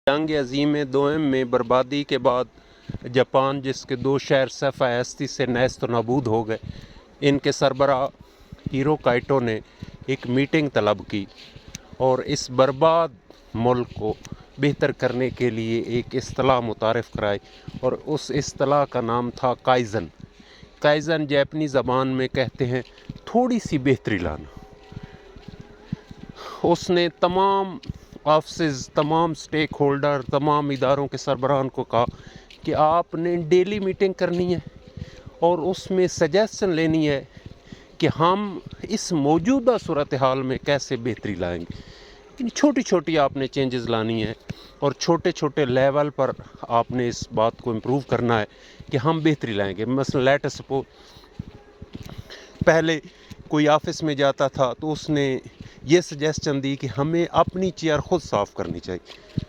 جنگ عظیم دوئم میں بربادی کے بعد جاپان، جس کے 2 شہر صفحہ ہستی سے نیست و نابود ہو گئے، ان کے سربراہ ہیرو کائٹو نے ایک میٹنگ طلب کی اور اس برباد ملک کو بہتر کرنے کے لیے ایک اصطلاح متعارف کرائی، اور اس اصطلاح کا نام تھا کائزن۔ کائزن جاپنی زبان میں کہتے ہیں تھوڑی سی بہتری لانا۔ اس نے تمام آفسز، تمام سٹیک ہولڈر، تمام اداروں کے سربراہان کو کہا کہ آپ نے ڈیلی میٹنگ کرنی ہے اور اس میں سجیشن لینی ہے کہ ہم اس موجودہ صورتحال میں کیسے بہتری لائیں گے۔ چھوٹی چھوٹی آپ نے چینجز لانی ہے اور چھوٹے چھوٹے لیول پر آپ نے اس بات کو امپروو کرنا ہے کہ ہم بہتری لائیں گے۔ مثلا لیٹ سپوز پہلے کوئی آفس میں جاتا تھا تو اس نے یہ سجیسشن دی کہ ہمیں اپنی چیئر خود صاف کرنی چاہیے۔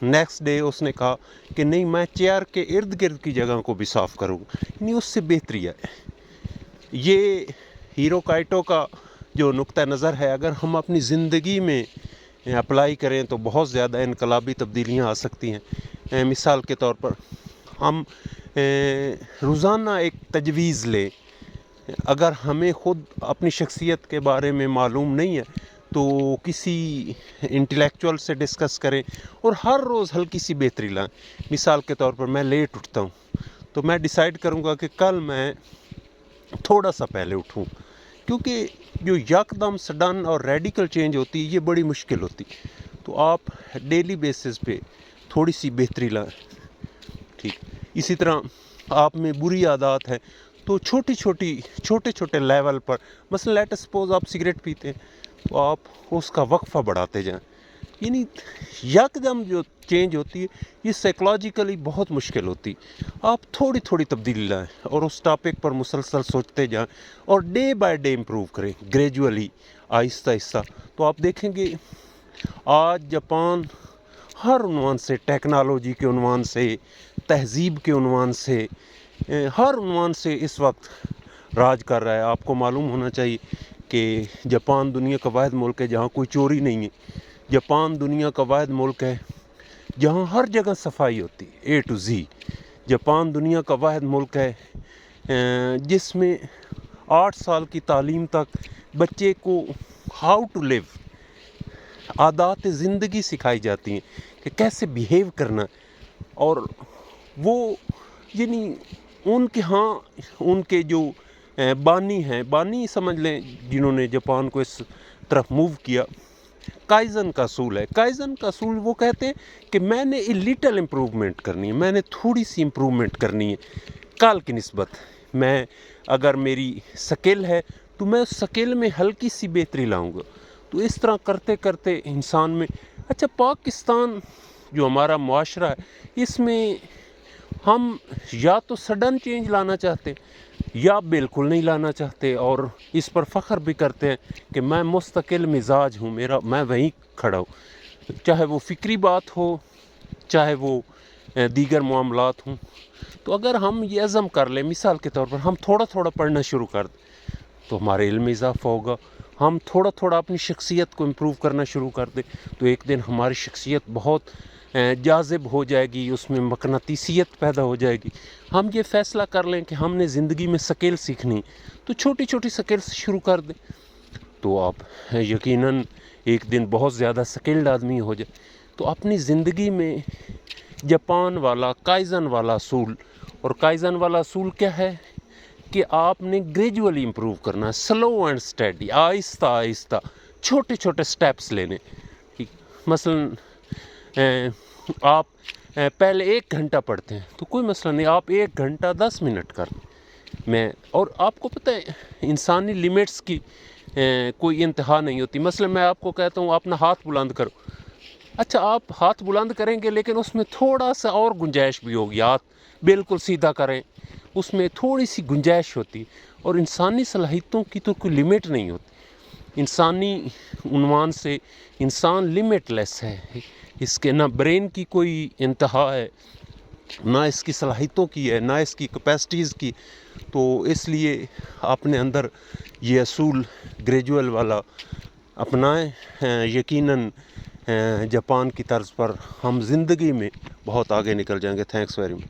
نیکسٹ ڈے اس نے کہا کہ نہیں، میں چیئر کے ارد گرد کی جگہ کو بھی صاف کروں گا، یعنی اس سے بہتری ہے۔ یہ ہیرو کائٹو کا جو نقطہ نظر ہے، اگر ہم اپنی زندگی میں اپلائی کریں تو بہت زیادہ انقلابی تبدیلیاں آ سکتی ہیں۔ مثال کے طور پر ہم روزانہ ایک تجویز لیں۔ اگر ہمیں خود اپنی شخصیت کے بارے میں معلوم نہیں ہے تو کسی انٹلیکچوئل سے ڈسکس کریں اور ہر روز ہلکی سی بہتری لائیں۔ مثال کے طور پر میں لیٹ اٹھتا ہوں تو میں ڈیسائیڈ کروں گا کہ کل میں تھوڑا سا پہلے اٹھوں، کیونکہ جو یکدم سڈن اور ریڈیکل چینج ہوتی ہے یہ بڑی مشکل ہوتی، تو آپ ڈیلی بیسس پہ تھوڑی سی بہتری لائیں۔ ٹھیک اسی طرح آپ میں بری عادات ہے تو چھوٹے چھوٹے لیول پر، مثلا لیٹ سپوز آپ سگریٹ پیتے ہیں تو آپ اس کا وقفہ بڑھاتے جائیں۔ یعنی یکدم جو چینج ہوتی ہے یہ سائیکلوجیکلی بہت مشکل ہوتی، آپ تھوڑی تھوڑی تبدیلی لائیں اور اس ٹاپک پر مسلسل سوچتے جائیں اور ڈے بائی ڈے امپروو کریں، گریجولی، آہستہ آہستہ۔ تو آپ دیکھیں گے آج جاپان ہر عنوان سے، ٹیکنالوجی کے عنوان سے، تہذیب کے عنوان سے، ہر عنوان سے اس وقت راج کر رہا ہے۔ آپ کو معلوم ہونا چاہیے کہ جاپان دنیا کا واحد ملک ہے جہاں کوئی چوری نہیں ہے۔ جاپان دنیا کا واحد ملک ہے جہاں ہر جگہ صفائی ہوتی ہے، اے ٹو زی۔ جاپان دنیا کا واحد ملک ہے جس میں 8 سال کی تعلیم تک بچے کو ہاؤ ٹو لیو، عادات زندگی سکھائی جاتی ہیں کہ کیسے بیہیو کرنا، اور وہ یعنی ان کے ہاں ان کے جو بانی ہیں، بانی سمجھ لیں جنہوں نے جاپان کو اس طرف موو کیا، کائزن کا اصول ہے۔ کائزن کا اصول وہ کہتے ہیں کہ میں نے لٹل امپروومنٹ کرنی ہے، میں نے تھوڑی سی امپروومنٹ کرنی ہے کل کی نسبت۔ میں اگر میری سکل ہے تو میں اس سکل میں ہلکی سی بہتری لاؤں گا۔ تو اس طرح کرتے کرتے انسان میں، اچھا پاکستان جو ہمارا معاشرہ ہے، اس میں ہم یا تو سڈن چینج لانا چاہتے یا بالکل نہیں لانا چاہتے، اور اس پر فخر بھی کرتے ہیں کہ میں مستقل مزاج ہوں، میں وہیں کھڑا ہوں، چاہے وہ فکری بات ہو، چاہے وہ دیگر معاملات ہوں۔ تو اگر ہم یہ عزم کر لیں، مثال کے طور پر ہم تھوڑا تھوڑا پڑھنا شروع کر دیں تو ہمارے علم میں اضافہ ہوگا۔ ہم تھوڑا تھوڑا اپنی شخصیت کو امپروو کرنا شروع کر دیں تو ایک دن ہماری شخصیت بہت جاذب ہو جائے گی، اس میں مقناطیسیت پیدا ہو جائے گی۔ ہم یہ فیصلہ کر لیں کہ ہم نے زندگی میں سکل سیکھنی، تو چھوٹی چھوٹی سکل سے شروع کر دیں تو آپ یقیناً ایک دن بہت زیادہ سکلڈ آدمی ہو جائے۔ تو اپنی زندگی میں جاپان والا کائزن والا اصول، اور کائزن والا اصول کیا ہے کہ آپ نے گریجولی امپروو کرنا ہے، سلو اینڈ اسٹیڈی، آہستہ آہستہ چھوٹے چھوٹے سٹیپس لینے۔ مثلاً آپ پہلے 1 گھنٹہ پڑھتے ہیں تو کوئی مسئلہ نہیں، آپ 1 گھنٹہ 10 منٹ کر میں، اور آپ کو پتہ ہے انسانی لیمٹس کی کوئی انتہا نہیں ہوتی۔ مثلا میں آپ کو کہتا ہوں اپنا ہاتھ بلند کرو، اچھا آپ ہاتھ بلند کریں گے لیکن اس میں تھوڑا سا اور گنجائش بھی ہوگی، ہاتھ بالکل سیدھا کریں اس میں تھوڑی سی گنجائش ہوتی، اور انسانی صلاحیتوں کی تو کوئی لمٹ نہیں ہوتی۔ انسانی عنوان سے انسان لمٹ لیس ہے، اس کے نہ برین کی کوئی انتہا ہے، نہ اس کی صلاحیتوں کی ہے، نہ اس کی کیپیسٹیز کی۔ تو اس لیے اپنے اندر یہ اصول گریجول والا اپنائیں، یقیناً جاپان کی طرز پر ہم زندگی میں بہت آگے نکل جائیں گے. Thanks very much.